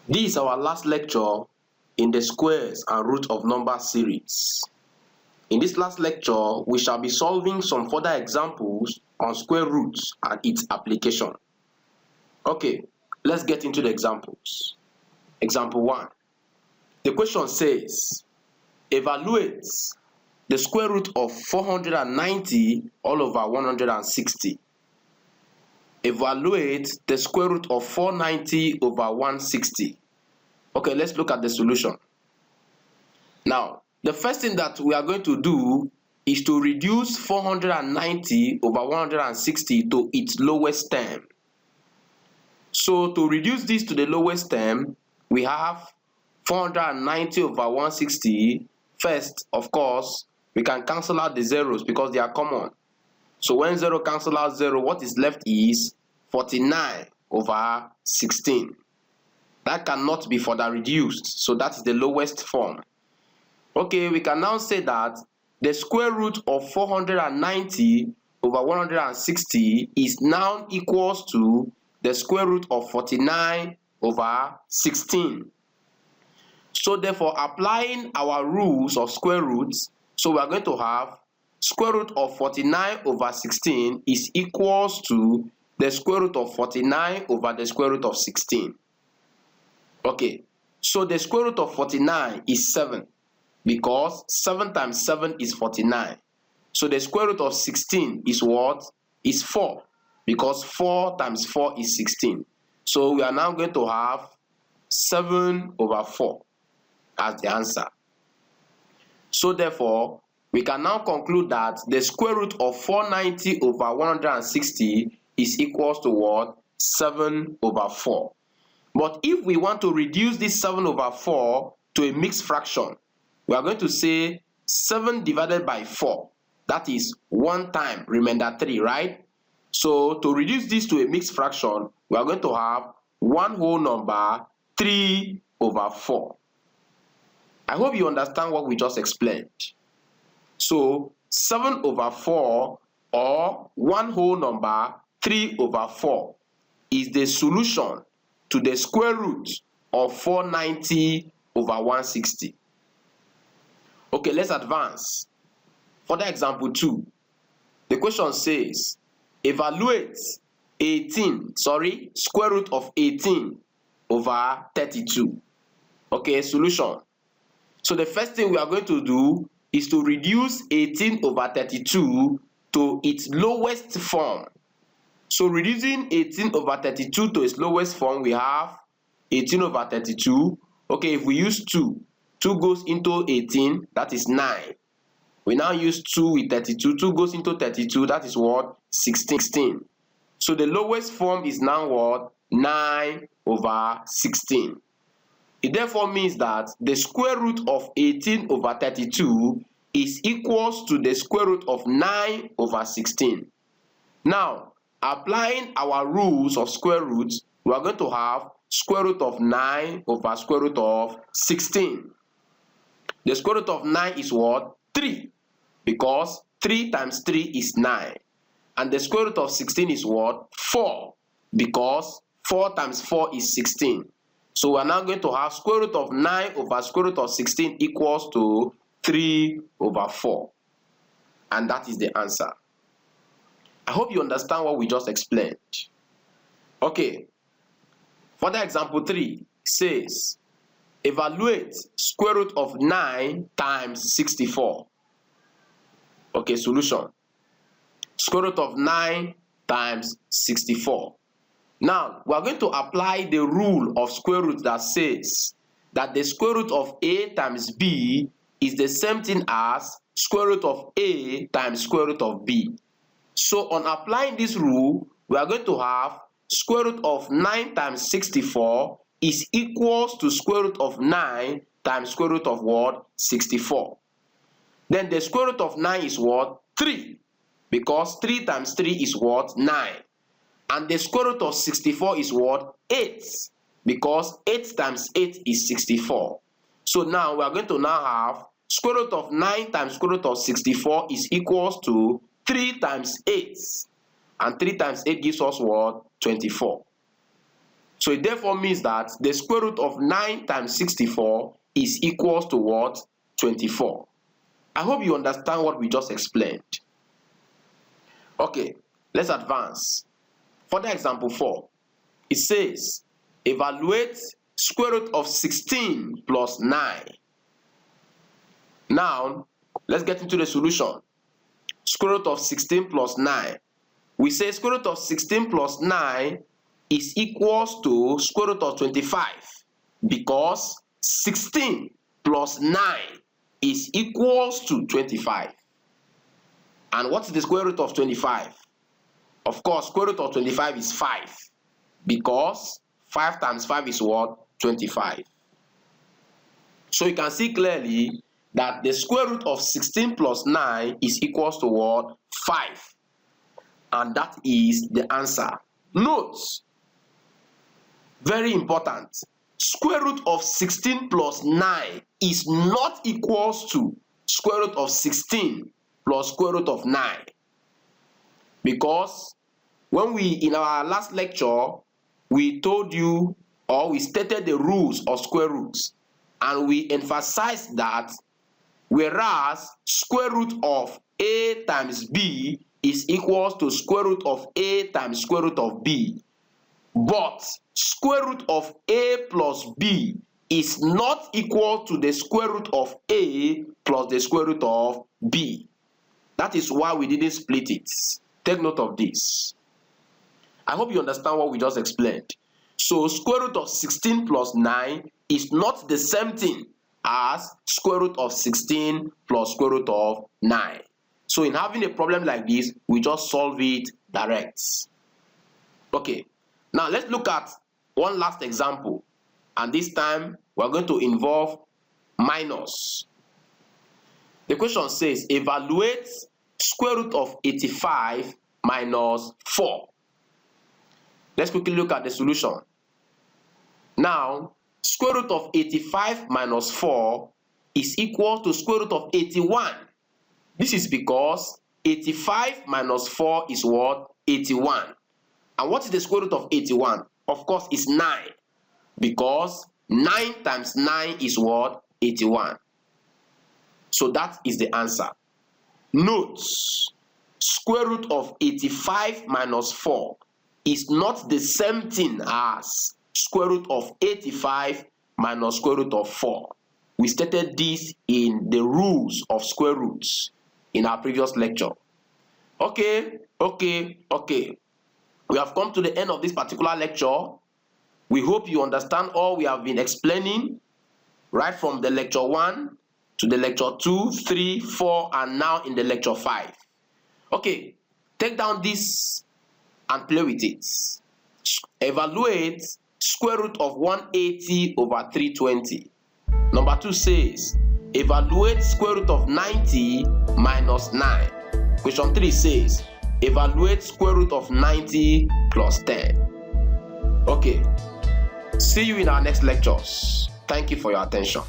This is our last lecture in the squares and root of numbers series. In this last lecture, we shall be solving some further examples on square roots and its application. Okay, let's get into the examples. Example 1. The question says, evaluate the square root of 490 all over 160. Evaluate the square root of 490 over 160. Okay, let's look at the solution. Now, the first thing that we are going to do is to reduce 490 over 160 to its lowest term. So, to reduce this to the lowest term, we have 490 over 160. First, of course, we can cancel out the zeros because they are common. So, when 0 cancel out 0, what is left is 49 over 16. That cannot be further reduced, so that is the lowest form. Okay, we can now say that the square root of 490 over 160 is now equals to the square root of 49 over 16. So therefore, applying our rules of square roots, so we are going to have square root of 49 over 16 is equals to the square root of 49 over the square root of 16. Okay, so the square root of 49 is 7 because 7 times 7 is 49. So the square root of 16 is what? Is 4 because 4 times 4 is 16. So we are now going to have 7 over 4 as the answer. So therefore, we can now conclude that the square root of 490 over 160 is equals to what? 7 over 4. But if we want to reduce this 7 over 4 to a mixed fraction, we are going to say 7 divided by 4. That is 1 time remainder 3, right? So to reduce this to a mixed fraction, we are going to have one whole number 3 over 4. I hope you understand what we just explained. So 7 over 4 or one whole number 3 over 4 is the solution to the square root of 490 over 160. Okay, let's advance. For the example 2, the question says, evaluate square root of 18 over 32. Okay, solution. So the first thing we are going to do is to reduce 18 over 32 to its lowest form. So reducing 18 over 32 to its lowest form, we have 18 over 32. Okay, if we use 2 goes into 18, that is 9. We now use 2 with 32. 2 goes into 32, that is what? 16. So the lowest form is now what? 9 over 16. It therefore means that the square root of 18 over 32 is equals to the square root of 9 over 16. Now, applying our rules of square roots, we are going to have square root of 9 over square root of 16. The square root of 9 is what? 3, because 3 times 3 is 9. And the square root of 16 is what? 4, because 4 times 4 is 16. So we are now going to have square root of 9 over square root of 16 equals to 3 over 4. And that is the answer. I hope you understand what we just explained. Okay, for the example 3 says, evaluate square root of 9 times 64. Okay, solution. Square root of 9 times 64. Now, we are going to apply the rule of square root that says that the square root of a times b is the same thing as square root of a times square root of b. So on applying this rule, we are going to have square root of 9 times 64 is equals to square root of 9 times square root of what? 64. Then the square root of 9 is what? 3. Because 3 times 3 is what? 9. And the square root of 64 is what? 8. Because 8 times 8 is 64. So now we are going to now have square root of 9 times square root of 64 is equals to 3 times 8. And 3 times 8 gives us what? 24. So it therefore means that the square root of 9 times 64 is equals to what? 24. I hope you understand what we just explained. Okay, let's advance. For the example 4, it says, evaluate square root of 16 plus 9. Now, let's get into the solution. Square root of 16 plus 9. We say square root of 16 plus 9 is equals to square root of 25 because 16 plus 9 is equals to 25. And what is the square root of 25? Of course, square root of 25 is 5 because 5 times 5 is what? 25. So you can see clearly that the square root of 16 plus 9 is equals to what? 5. And that is the answer. Note, very important, square root of 16 plus 9 is not equals to square root of 16 plus square root of 9. Because when we, in our last lecture, we told you or we stated the rules of square roots, and we emphasized that whereas square root of a times b is equals to square root of a times square root of b, but square root of a plus b is not equal to the square root of a plus the square root of b. That is why we didn't split it. Take note of this. I hope you understand what we just explained. So square root of 16 plus 9 is not the same thing as square root of 16 plus square root of 9. So in having a problem like this, we just solve it direct. Okay, now let's look at one last example, and this time we're going to involve minus. The question says evaluate square root of 85 minus 4. Let's quickly look at the solution. Now, square root of 85 minus 4 is equal to square root of 81. This is because 85 minus 4 is what? 81. And what is the square root of 81? Of course, it's 9. Because 9 times 9 is what? 81. So that is the answer. Note, square root of 85 minus 4 is not the same thing as square root of 85 minus square root of 4. We stated this in the rules of square roots in our previous lecture. Okay. We have come to the end of this particular lecture. We hope you understand all we have been explaining, right from the lecture 1 to the lecture 2, 3, 4, and now in the lecture 5. Okay, take down this and play with it. Evaluate square root of 180 over 320. Number 2 says, evaluate square root of 90 minus 9. Question 3 says, evaluate square root of 90 plus 10. Okay, see you in our next lectures. Thank you for your attention.